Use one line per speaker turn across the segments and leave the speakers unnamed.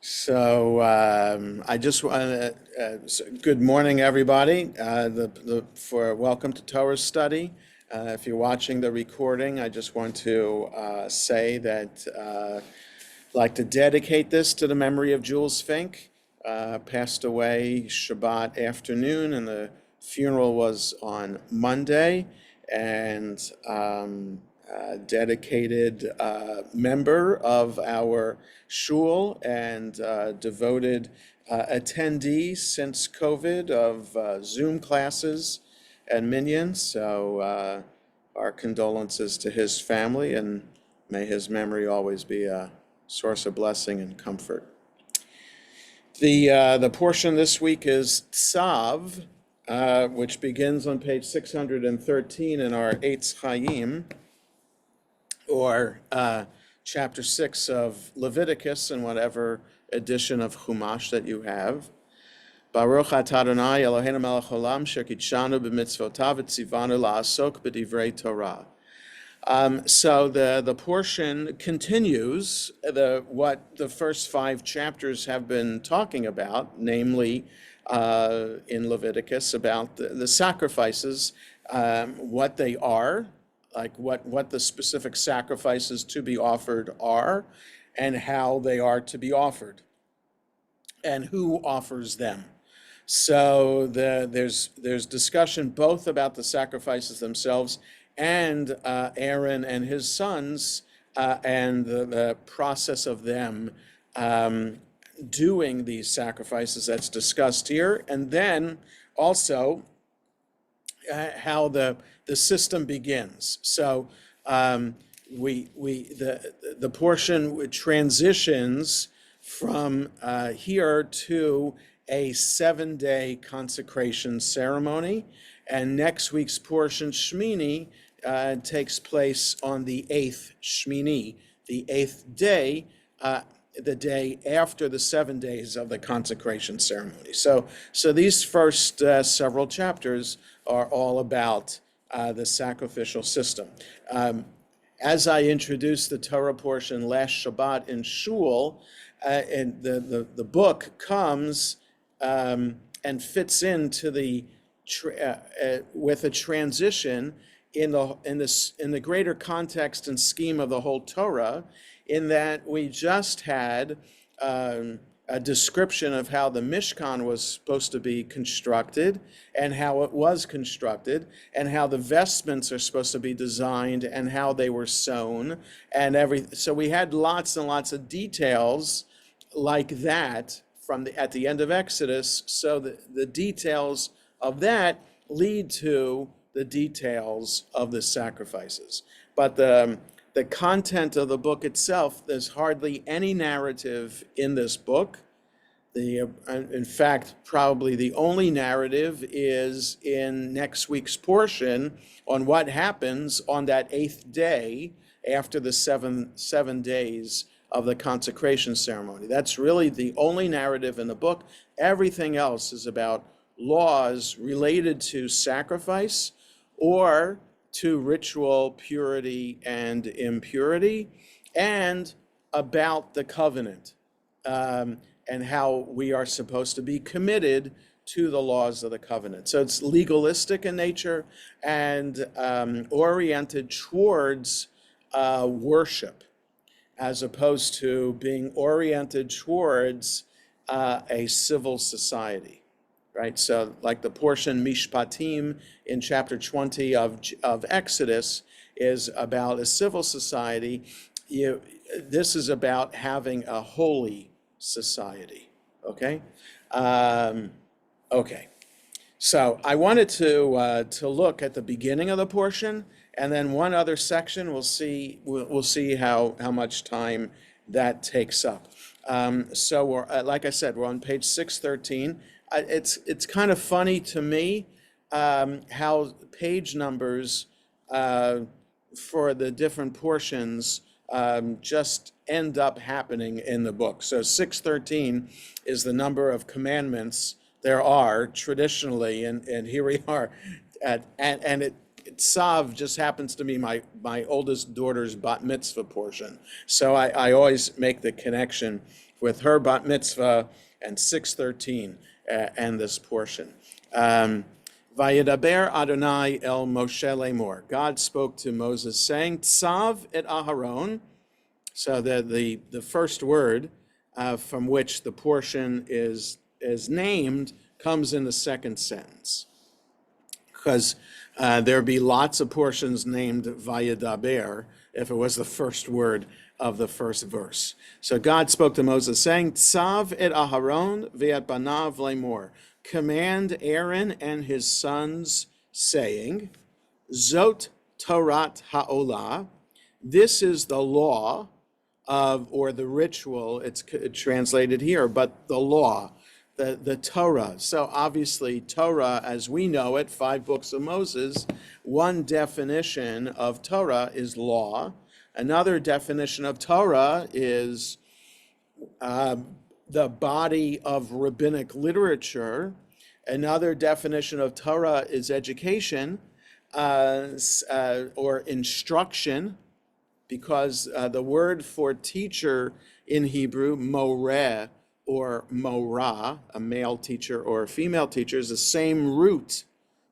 I just want good morning, everybody. For welcome to Torah study. If you're watching the recording, I just want to say that I'd like to dedicate this to the memory of Jules Fink. Passed away Shabbat afternoon, and the funeral was on Monday. And dedicated member of our shul and devoted attendee since COVID of Zoom classes and minions. So our condolences to his family, and may his memory always be a source of blessing and comfort. The portion this week is Tzav, which begins on page 613 in our Eitz Chaim, or chapter 6 of Leviticus, in whatever edition of Chumash that you have. Baruch atah Adonai Eloheinu melech haolam shekidshanu b'mitzvotav v'tzivanu la'asok b'divrei Torah. So the portion continues what the first 5 chapters have been talking about, namely in Leviticus, about the sacrifices, what they are, like what the specific sacrifices to be offered are, and how they are to be offered, and who offers them. So there's discussion both about the sacrifices themselves and Aaron and his sons, and the process of them doing these sacrifices that's discussed here, and then also how the system begins. So the portion transitions from here to a 7-day consecration ceremony, and next week's portion, Shmini, takes place on the 8th Shmini, the 8th day, the day after the 7 days of the consecration ceremony. So these first several chapters are all about the sacrificial system. As I introduced the Torah portion last Shabbat in Shul, and the book comes and fits into with a transition in the greater context and scheme of the whole Torah, in that we just had a description of how the Mishkan was supposed to be constructed, and how it was constructed, and how the vestments are supposed to be designed, and how they were sewn, and everything. So we had lots and lots of details like that at the end of Exodus. So the details of that lead to the details of the sacrifices. But the content of the book itself, there's hardly any narrative in this book. In fact, probably the only narrative is in next week's portion on what happens on that 8th day after the seven days of the consecration ceremony. That's really the only narrative in the book. Everything else is about laws related to sacrifice or to ritual purity and impurity, and about the covenant, and how we are supposed to be committed to the laws of the covenant. So it's legalistic in nature and oriented towards worship, as opposed to being oriented towards a civil society. Right, so like the portion Mishpatim in chapter 20 of Exodus is about a civil society. This is about having a holy society. Okay, okay. So I wanted to look at the beginning of the portion, and then one other section. We'll see how much time that takes up. So we're, like I said, we're on page 613. It's kind of funny to me how page numbers for the different portions just end up happening in the book. So 613 is the number of commandments there are traditionally, and here we are Tzav just happens to be my oldest daughter's bat mitzvah portion. So I always make the connection with her bat mitzvah and 613 and this portion. Vayedaber Adonai el Moshe lemor. God spoke to Moses saying, Tzav et Aharon. So the first word from which the portion is named comes in the second sentence. Because there'd be lots of portions named Vayedaber if it was the first word of the first verse. So God spoke to Moses saying, Tzav et Aharon ve'et banav lemor. Command Aaron and his sons, saying, Zot Torat Ha'olah. This is the law of, or the ritual, it's translated here, but the law, the Torah. So obviously Torah, as we know it, 5 books of Moses, one definition of Torah is law. Another definition of Torah is the body of rabbinic literature. Another definition of Torah is education or instruction, because the word for teacher in Hebrew, moreh or morah, a male teacher or a female teacher, is the same root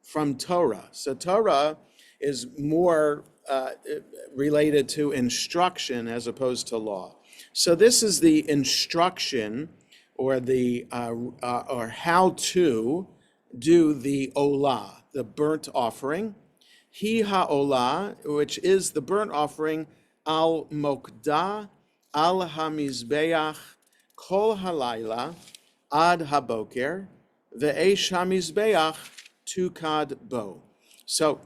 from Torah. So Torah is more related to instruction as opposed to law. So this is the instruction or the or how to do the olah, the burnt offering. Hi ha'olah, which is the burnt offering, al mokdah, al hamizbeach, kol halayla, ad haboker, ve'esh hamizbeach, tukad bo. So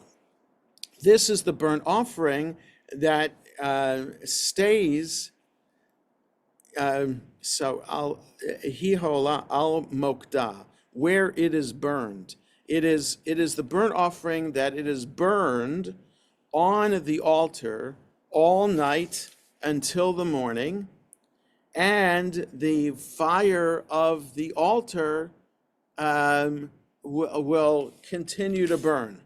this is the burnt offering that stays. So al hihola al mokdah, where it is burned. It is the burnt offering that it is burned on the altar all night until the morning, and the fire of the altar will continue to burn,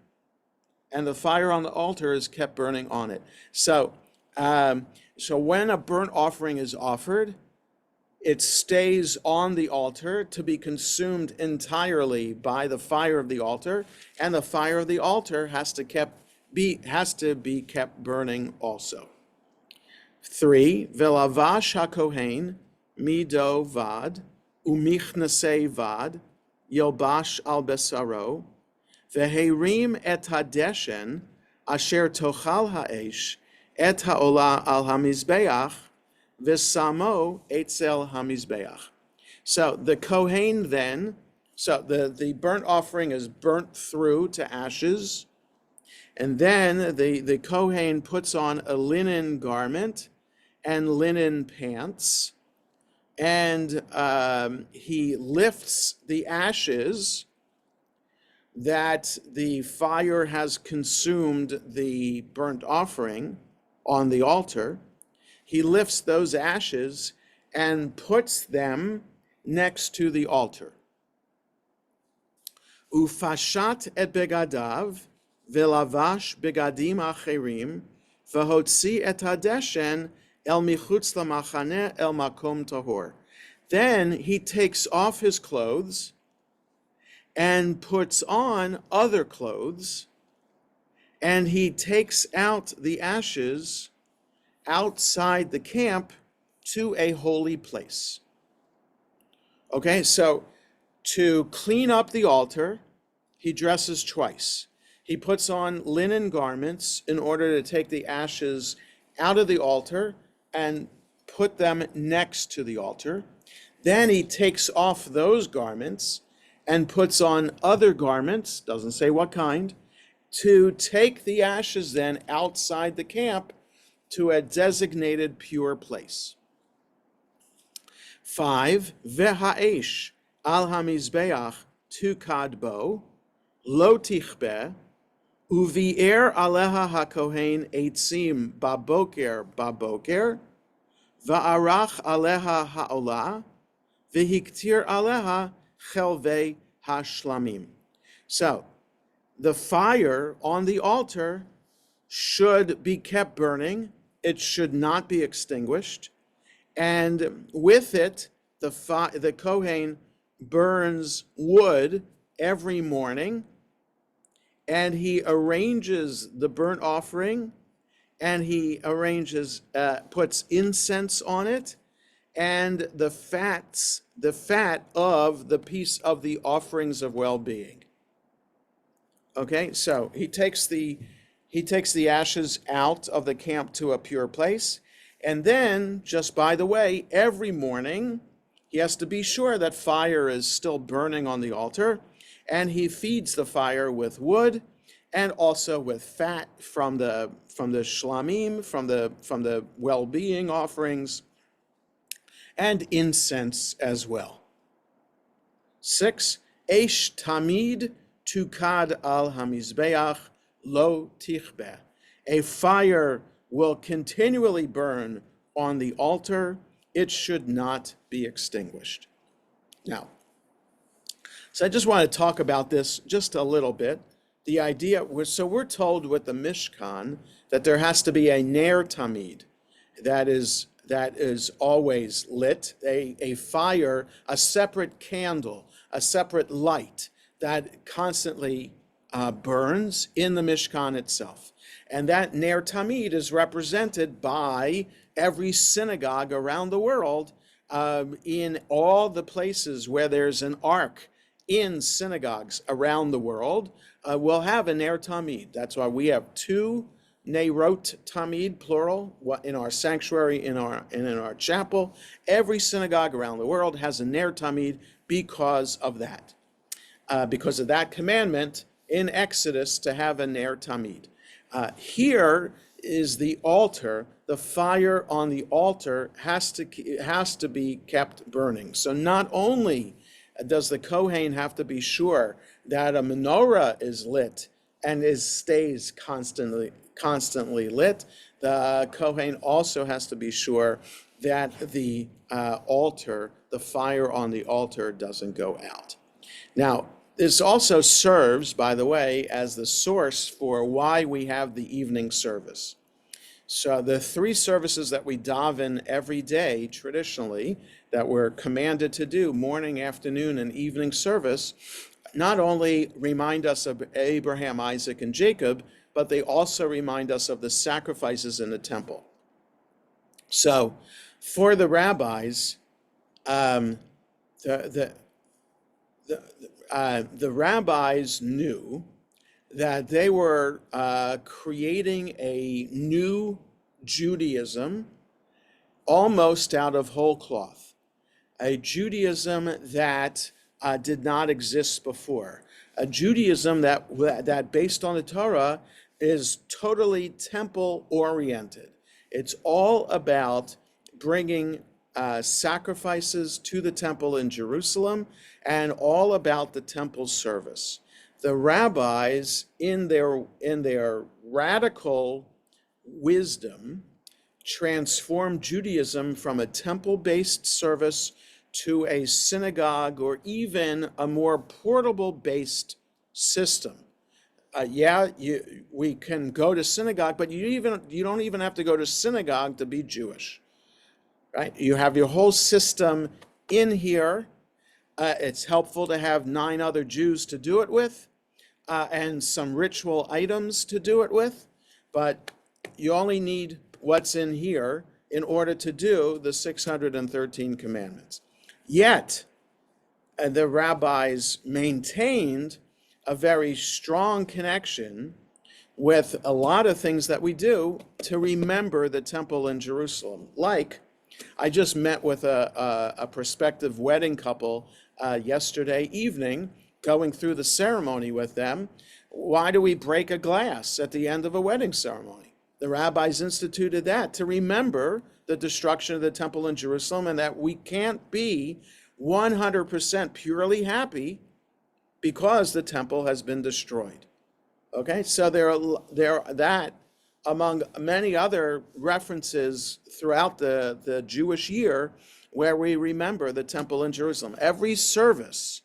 and the fire on the altar is kept burning on it. So when a burnt offering is offered, it stays on the altar to be consumed entirely by the fire of the altar, and the fire of the altar has to be kept burning also. 3, Velavash hakohen mido vad umichnasei vad yilbash al besaro veherim et hadeshen asher tochal haesh et haolah al hamizbeach V'samo etzel hamizbeach. So the Kohen then, so the burnt offering is burnt through to ashes, and then the Kohen puts on a linen garment and linen pants, and he lifts the ashes that the fire has consumed the burnt offering on the altar. He lifts those ashes and puts them next to the altar. Ufashat et begadav velavash begadim acherim v'hotzi et hadeshen el michutz lamachane el makom tahor. Then he takes off his clothes and puts on other clothes, and he takes out the ashes outside the camp to a holy place. Okay, so to clean up the altar, he dresses twice. He puts on linen garments in order to take the ashes out of the altar and put them next to the altar. Then he takes off those garments and puts on other garments, doesn't say what kind, to take the ashes then outside the camp to a designated pure place. 5, V'ha'esh al hamizbeach tukad bo, lo tichbe, uvi'er aleha hakohen eitzim baboker, va'arach aleha ha'olah, v'hiktir aleha chelvei hashlamim. So, the fire on the altar should be kept burning. It should not be extinguished. And with it, the Kohen burns wood every morning, and he arranges the burnt offering, and he puts incense on it, and the fat of the piece of the offerings of well-being. Okay, so he takes the ashes out of the camp to a pure place, and then, just by the way, every morning he has to be sure that fire is still burning on the altar, and he feeds the fire with wood and also with fat from the shlamim, from the well-being offerings, and incense as well. 6, Eish tamid tukad al hamizbeach lo tichbeh. A fire will continually burn on the altar. It should not be extinguished. Now, so I just want to talk about this just a little bit. The idea, so we're told with the Mishkan that there has to be a ner tamid that is always lit, a fire, a separate candle, a separate light that constantly burns in the Mishkan itself. And that ner tamid is represented by every synagogue around the world, in all the places where there's an ark in synagogues around the world, will have a ner tamid. That's why we have 2 nerot tamid, plural, in our sanctuary, in our chapel. Every synagogue around the world has a ner tamid because of that. Because of that commandment in Exodus to have a ner tamid. Here is the altar. The fire on the altar has to be kept burning. So not only does the Kohen have to be sure that a menorah is lit and stays constantly lit, the Kohen also has to be sure that the fire on the altar doesn't go out. Now, this also serves, by the way, as the source for why we have the evening service. So the 3 services that we daven every day, traditionally, that we're commanded to do, morning, afternoon, and evening service, not only remind us of Abraham, Isaac, and Jacob, but they also remind us of the sacrifices in the temple. So for the rabbis, the rabbis knew that they were creating a new Judaism almost out of whole cloth, a Judaism that did not exist before, a Judaism that based on the Torah is totally temple oriented. It's all about bringing sacrifices to the temple in Jerusalem and all about the temple service. The rabbis, in their radical wisdom, transformed Judaism from a temple-based service to a synagogue or even a more portable-based system. We can go to synagogue, but you don't even have to go to synagogue to be Jewish, right? You have your whole system in here. It's helpful to have 9 other Jews to do it with, and some ritual items to do it with, but you only need what's in here in order to do the 613 commandments. Yet, the rabbis maintained a very strong connection with a lot of things that we do to remember the temple in Jerusalem. Like, I just met with a prospective wedding couple yesterday evening, going through the ceremony with them. Why do we break a glass at the end of a wedding ceremony? The rabbis instituted that to remember the destruction of the temple in Jerusalem, and that we can't be 100% purely happy because the temple has been destroyed. Okay, so there are that, among many other references throughout the Jewish year, where we remember the temple in Jerusalem. Every service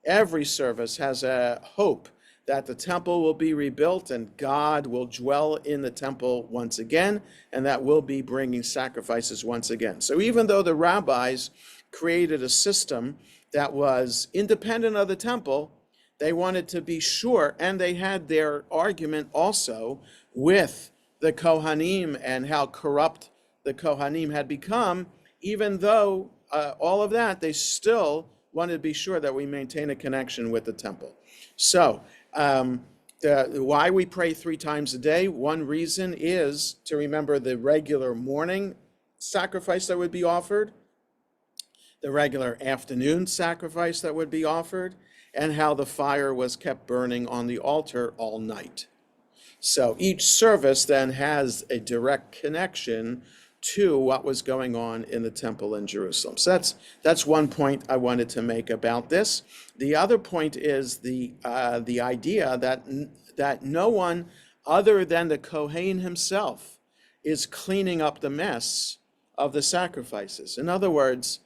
has a hope that the temple will be rebuilt and God will dwell in the temple once again, and that we'll be bringing sacrifices once again. So even though the rabbis created a system that was independent of the temple, they wanted to be sure, and they had their argument also with the Kohanim and how corrupt the Kohanim had become. Even though all of that, they still wanted to be sure that we maintain a connection with the temple. So why we pray 3 times a day, one reason is to remember the regular morning sacrifice that would be offered, the regular afternoon sacrifice that would be offered, and how the fire was kept burning on the altar all night. So each service then has a direct connection to what was going on in the temple in Jerusalem. So that's one point I wanted to make about this. The other point is the idea that no one other than the Kohen himself is cleaning up the mess of the sacrifices. In other words,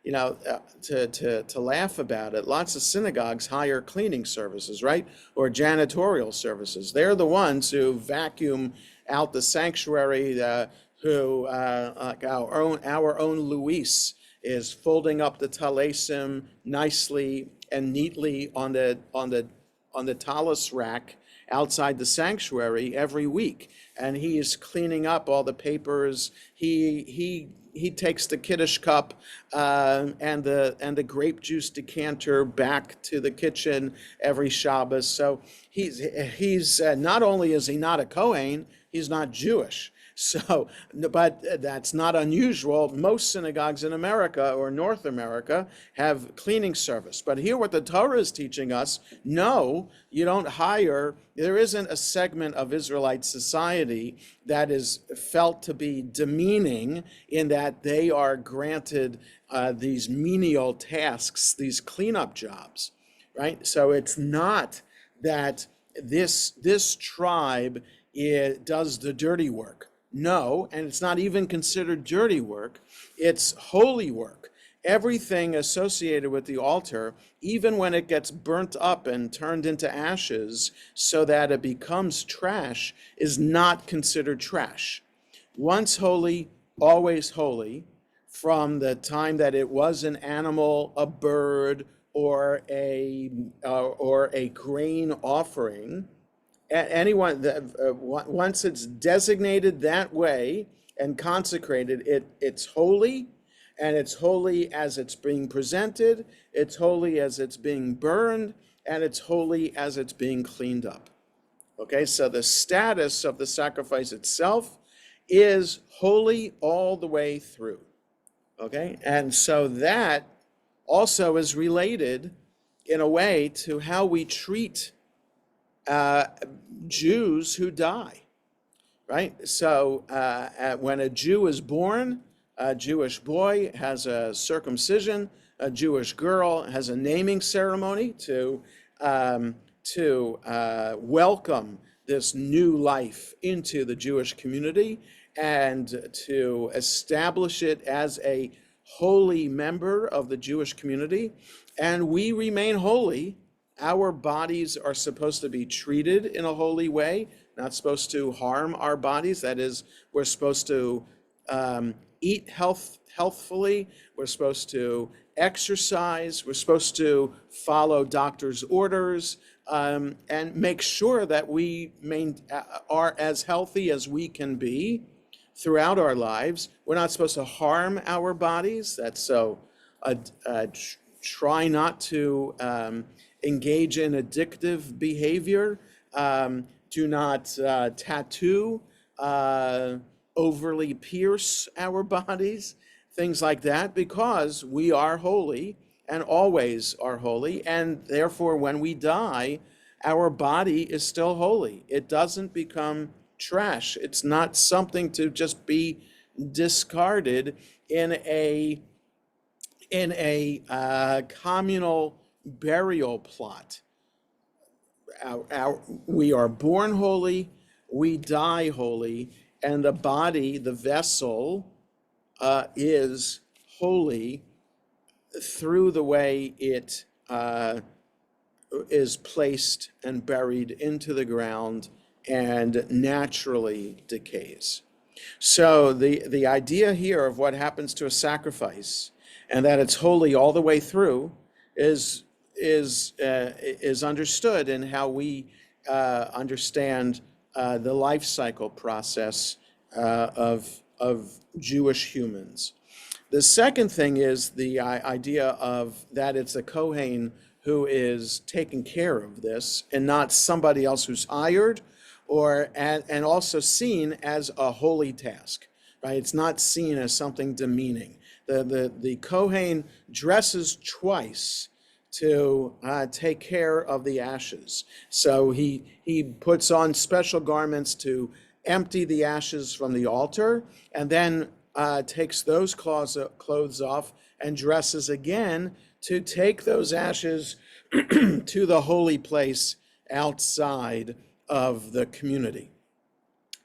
to laugh about it, lots of synagogues hire cleaning services, right? Or janitorial services. They're the ones who vacuum out the sanctuary, like our own Luis is folding up the talesim nicely and neatly on the talus rack outside the sanctuary every week, and he is cleaning up all the papers. He takes the Kiddush cup and the grape juice decanter back to the kitchen every Shabbos. So he's not only is he not a Kohen, he's not Jewish. So, but that's not unusual. Most synagogues in America or North America have cleaning service. But here what the Torah is teaching us, no, you don't hire, there isn't a segment of Israelite society that is felt to be demeaning in that they are granted these menial tasks, these cleanup jobs, right? So it's not that this tribe does the dirty work. No, and it's not even considered dirty work. It's holy work. Everything associated with the altar, even when it gets burnt up and turned into ashes so that it becomes trash, is not considered trash. Once holy, always holy, from the time that it was an animal, a bird, or a grain offering. Anyone that once it's designated that way and consecrated, it's holy, and it's holy as it's being presented, it's holy as it's being burned, and it's holy as it's being cleaned up. Okay, so the status of the sacrifice itself is holy all the way through. Okay, and so that also is related in a way to how we treat Jews who die, right? So when a Jew is born, a Jewish boy has a circumcision, a Jewish girl has a naming ceremony to welcome this new life into the Jewish community and to establish it as a holy member of the Jewish community. And we remain holy. Our bodies are supposed to be treated in a holy way, not supposed to harm our bodies. That is, we're supposed to eat healthfully. We're supposed to exercise. We're supposed to follow doctor's orders and make sure that we are as healthy as we can be throughout our lives. We're not supposed to harm our bodies. That's so. Try not to engage in addictive behavior. Do not tattoo, overly pierce our bodies, things like that, because we are holy and always are holy. And therefore, when we die, our body is still holy. It doesn't become trash. It's not something to just be discarded in a communal burial plot. We are born holy, we die holy, and the body, the vessel, is holy through the way it is placed and buried into the ground and naturally decays. So the idea here of what happens to a sacrifice and that it's holy all the way through is understood in how we understand the life cycle process of Jewish humans. The second thing is the idea of that it's a Kohen who is taking care of this and not somebody else who's hired or and also seen as a holy task, right? It's not seen as something demeaning. The Kohen dresses twice to take care of the ashes. So he puts on special garments to empty the ashes from the altar, and then takes those clothes off and dresses again to take those ashes to the holy place outside of the community.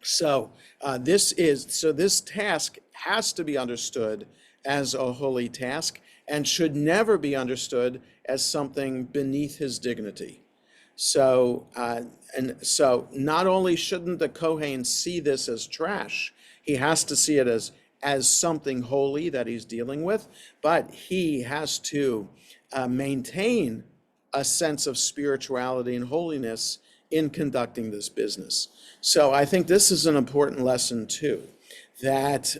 So this task has to be understood as a holy task and should never be understood as something beneath his dignity. So not only shouldn't the Kohen see this as trash, he has to see it as something holy that he's dealing with, but he has to maintain a sense of spirituality and holiness in conducting this business. So I think this is an important lesson too, that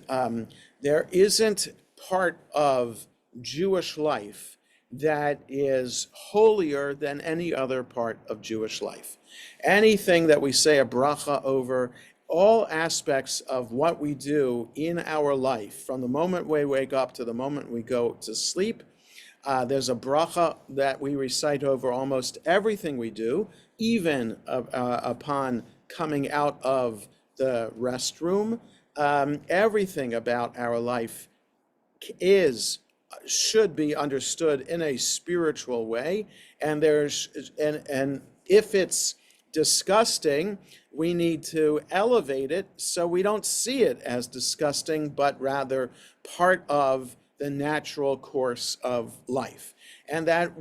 there isn't part of Jewish life that is holier than any other part of Jewish life. Anything that we say a bracha over, all aspects of what we do in our life, from the moment we wake up to the moment we go to sleep, there's a bracha that we recite over almost everything we do, even upon coming out of the restroom. Everything about our life should be understood in a spiritual way, and if it's disgusting, we need to elevate it so we don't see it as disgusting, but rather part of the natural course of life. And that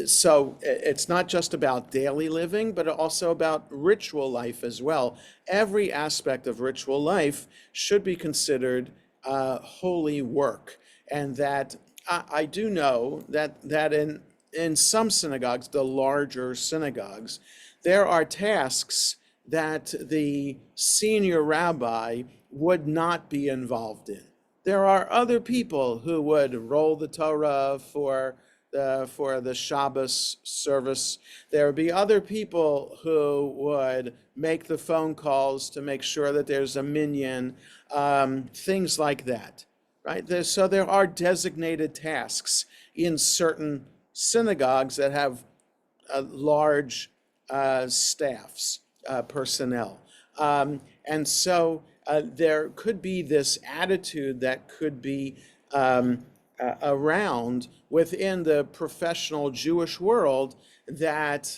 so it's not just about daily living, but also about ritual life as well. Every aspect of ritual life should be considered holy work. And that I do know that in some synagogues, the larger synagogues, there are tasks that the senior rabbi would not be involved in. There are other people who would roll the Torah for the Shabbos service. There would be other people who would make the phone calls to make sure that there's a minyan, things like that, right? So there are designated tasks in certain synagogues that have large staffs, personnel. And so there could be this attitude that could be around within the professional Jewish world that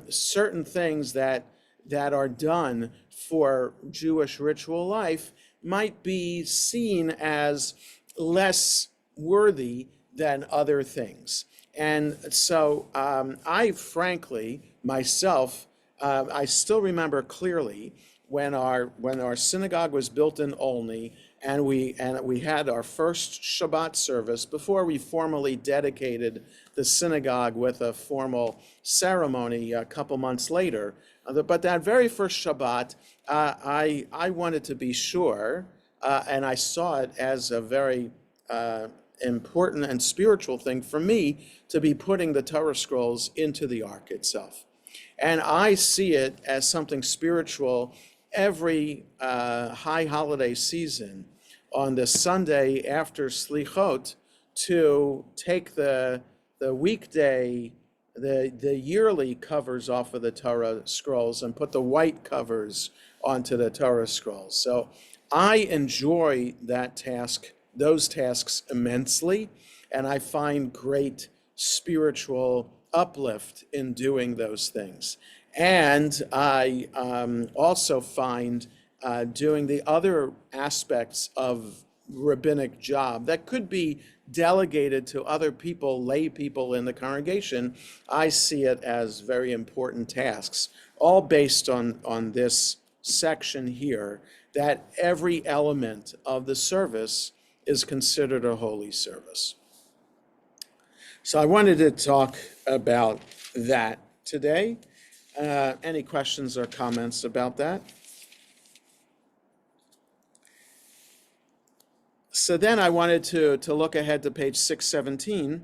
certain things that are done for Jewish ritual life might be seen as less worthy than other things. And so I frankly, myself, I still remember clearly when our synagogue was built in Olney, and we had our first Shabbat service before we formally dedicated the synagogue with a formal ceremony a couple months later. But that very first Shabbat, I wanted to be sure, and I saw it as a very important and spiritual thing for me to be putting the Torah scrolls into the ark itself. And I see it as something spiritual every high holiday season on the Sunday after Slichot to take the weekday, the yearly covers off of the Torah scrolls and put the white covers onto the Torah scrolls. So I enjoy those tasks immensely, and I find great spiritual uplift in doing those things. And I also find doing the other aspects of rabbinic job that could be delegated to other people, lay people in the congregation, I see it as very important tasks, all based on this section here, that every element of the service is considered a holy service. So I wanted to talk about that today. Any questions or comments about that? So then I wanted to look ahead to page 617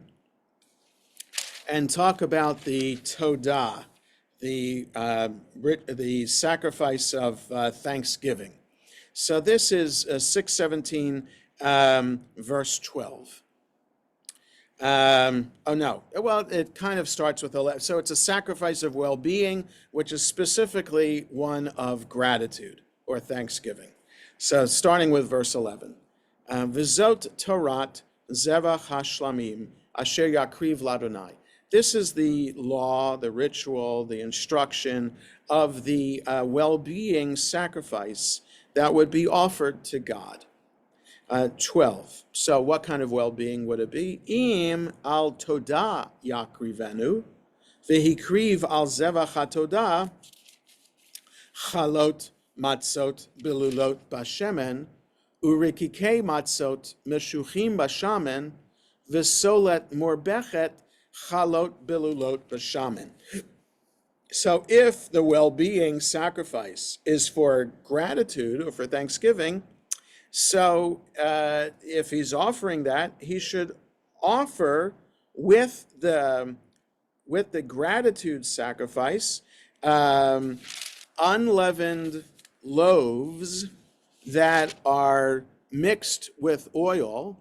and talk about the Todah, the sacrifice of thanksgiving. So this is 617, verse 12. It kind of starts with 11. So it's a sacrifice of well-being, which is specifically one of gratitude or thanksgiving. So starting with verse 11. V'zot Torat zevach hashlamim asher yakriv ladonai. This is the law, the ritual, the instruction of the well-being sacrifice that would be offered to God. 12. So what kind of well-being would it be? Im al todah yakrivenu, v'hikriv al zevach hatodah, chalot matzot bilulot bashemen, urikikei matzot meshuchim bashamen, v'solet morbechet chalot bilulot bashamen. So if the well-being sacrifice is for gratitude or for thanksgiving, so if he's offering that, he should offer with the gratitude sacrifice unleavened loaves that are mixed with oil,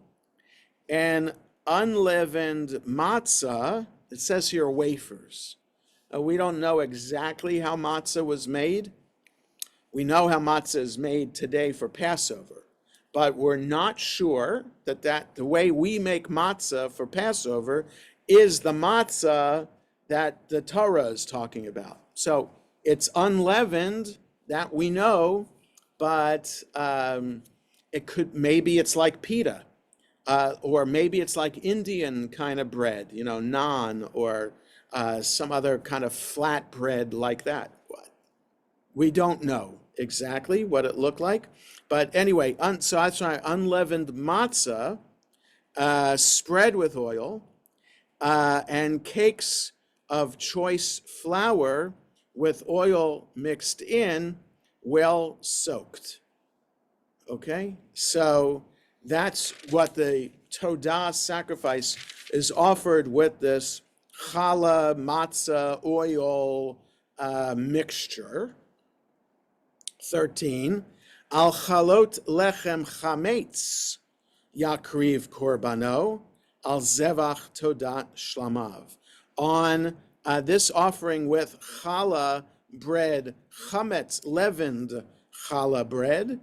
and unleavened matzah. It says here wafers. We don't know exactly how matzah was made. We know how matzah is made today for Passover, but we're not sure that the way we make matzah for Passover is the matzah that the Torah is talking about. So it's unleavened, that we know, but maybe it's like pita, or maybe it's like Indian kind of bread, naan, or some other kind of flat bread like that. We don't know exactly what it looked like, but anyway, so that's why unleavened matzah spread with oil, and cakes of choice flour with oil mixed in, well soaked. Okay, so that's what the Todah sacrifice is offered with this challah, matzah, oil mixture. 13, al chalot lechem chametz yakriv korbano al zevach todat shlamav. On this offering with challah bread, chametz, leavened challah bread,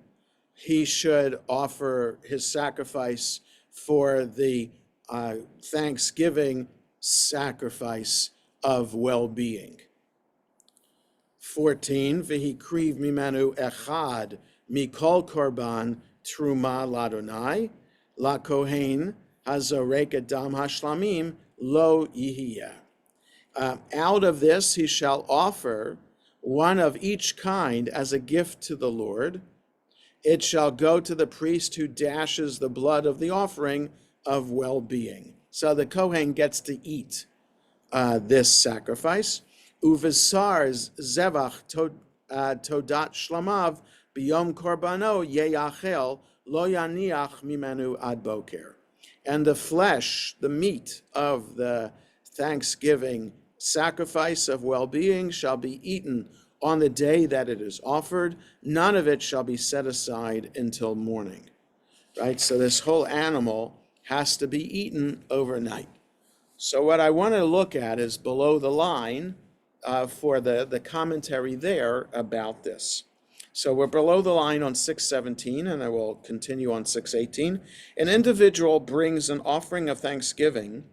he should offer his sacrifice for the thanksgiving sacrifice of well-being. 14, v'hikriv mimanu echad mikol korban truma ladonai la kohen hazorek adam hashlamim lo yihiyah. Out of this he shall offer one of each kind as a gift to the Lord. It shall go to the priest who dashes the blood of the offering of well-being. So the Kohen gets to eat this sacrifice. Uvisar zevach todat shlamav biyom korbano yeyachel lo yaniach mimenu ad boker. And the flesh, the meat of the thanksgiving sacrifice of well-being shall be eaten on the day that it is offered. None of it shall be set aside until morning. Right? So this whole animal has to be eaten overnight. So what I want to look at is below the line for the commentary there about this. So we're below the line on 617, and I will continue on 618. An individual brings an offering of thanksgiving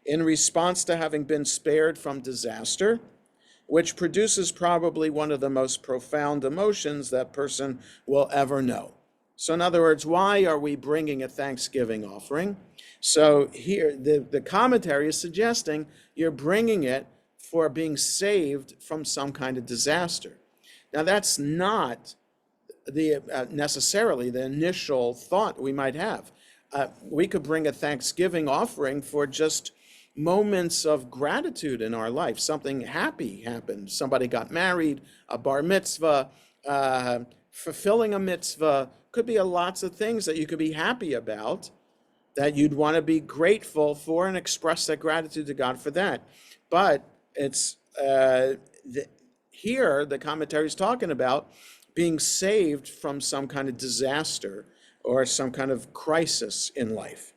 in response to having been spared from disaster, which produces probably one of the most profound emotions that person will ever know. So in other words, why are we bringing a thanksgiving offering? So here, the commentary is suggesting you're bringing it for being saved from some kind of disaster. Now, that's not necessarily the initial thought we might have. We could bring a thanksgiving offering for just moments of gratitude in our life. Something happy happened. Somebody got married, a bar mitzvah, fulfilling a mitzvah. Could be lots of things that you could be happy about, that you'd want to be grateful for and express that gratitude to God for that. But it's here the commentary is talking about being saved from some kind of disaster or some kind of crisis in life.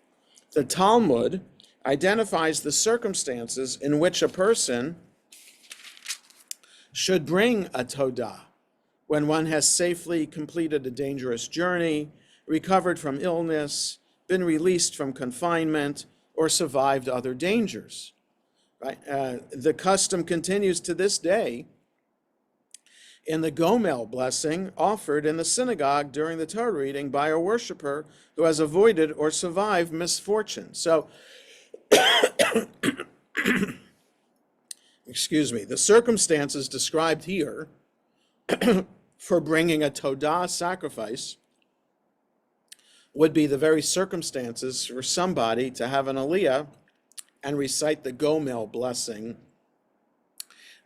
The Talmud identifies the circumstances in which a person should bring a todah: when one has safely completed a dangerous journey, recovered from illness, been released from confinement, or survived other dangers. Right? The custom continues to this day in the Gomel blessing offered in the synagogue during the Torah reading by a worshiper who has avoided or survived misfortune. So, excuse me, the circumstances described here for bringing a todah sacrifice would be the very circumstances for somebody to have an aliyah and recite the Gomel blessing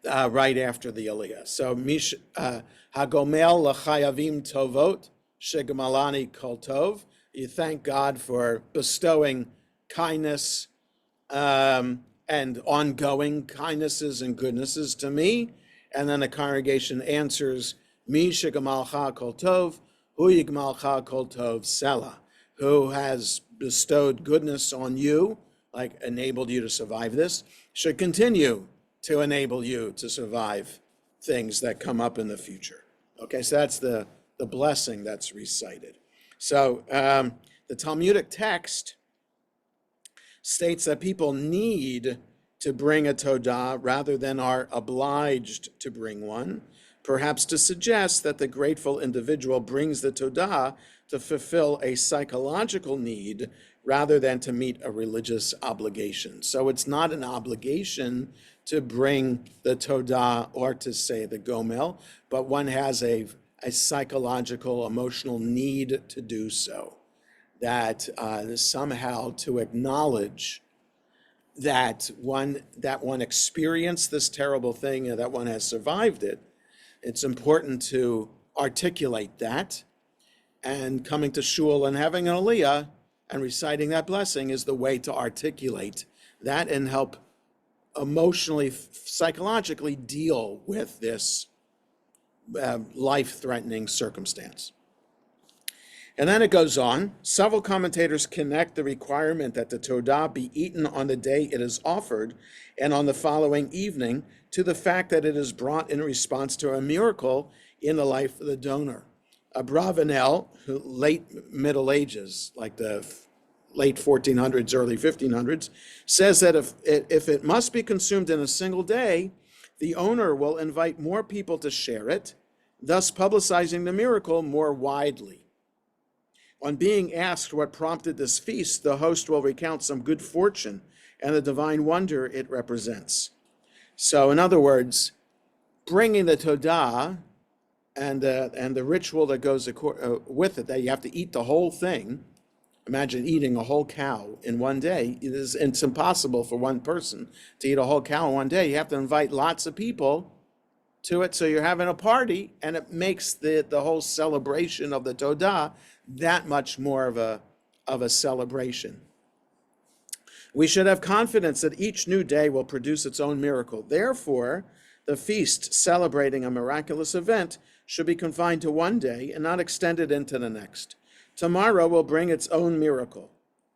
right after the aliyah. So, Hagomel l'chayavim tovot shegamalani kol tov. You thank God for bestowing kindness and ongoing kindnesses and goodnesses to me. And then the congregation answers, Mi shegamalcha kol tov, hu yigmalcha kol tov sela. Who has bestowed goodness on you, like enabled you to survive this, should continue to enable you to survive things that come up in the future. Okay, so that's the blessing that's recited. So the Talmudic text states that people need to bring a todah rather than are obliged to bring one, perhaps to suggest that the grateful individual brings the todah to fulfill a psychological need rather than to meet a religious obligation. So it's not an obligation to bring the todah or to say the gomel, but one has a psychological, emotional need to do so. That somehow to acknowledge that one experienced this terrible thing and that one has survived it. It's important to articulate that, and coming to shul and having an aliyah and reciting that blessing is the way to articulate that and help emotionally, psychologically deal with this life-threatening circumstance. And then it goes on. Several commentators connect the requirement that the todah be eaten on the day it is offered and on the following evening to the fact that it is brought in response to a miracle in the life of the donor. Abravanel, late Middle Ages, like the late 1400s, early 1500s, says that if it must be consumed in a single day, the owner will invite more people to share it, thus publicizing the miracle more widely. On being asked what prompted this feast, the host will recount some good fortune and the divine wonder it represents. So, in other words, bringing the todah and the ritual that goes with it, that you have to eat the whole thing. Imagine eating a whole cow in one day. It's impossible for one person to eat a whole cow in one day. You have to invite lots of people to it, so you're having a party, and it makes the whole celebration of the todah that much more of a celebration. We should have confidence that each new day will produce its own miracle. Therefore, the feast celebrating a miraculous event should be confined to one day and not extended into the next. Tomorrow will bring its own miracle.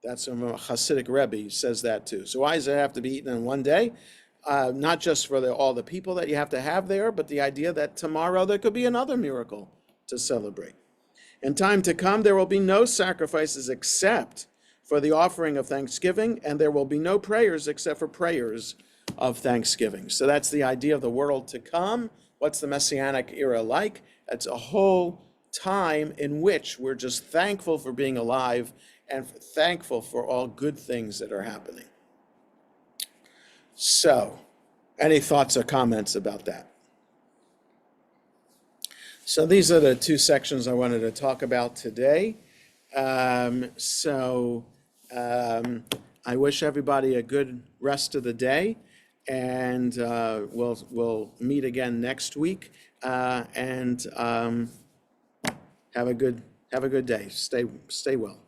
That's a Hasidic Rebbe says that too. So why does it have to be eaten in one day? Not just for all the people that you have to have there, but the idea that tomorrow there could be another miracle to celebrate. In time to come, there will be no sacrifices except for the offering of thanksgiving, and there will be no prayers except for prayers of thanksgiving. So that's the idea of the world to come. What's the Messianic era like? It's a whole time in which we're just thankful for being alive and thankful for all good things that are happening. So, any thoughts or comments about that? So these are the two sections I wanted to talk about today. I wish everybody a good rest of the day, and we'll meet again next week. And have a good day. Stay well.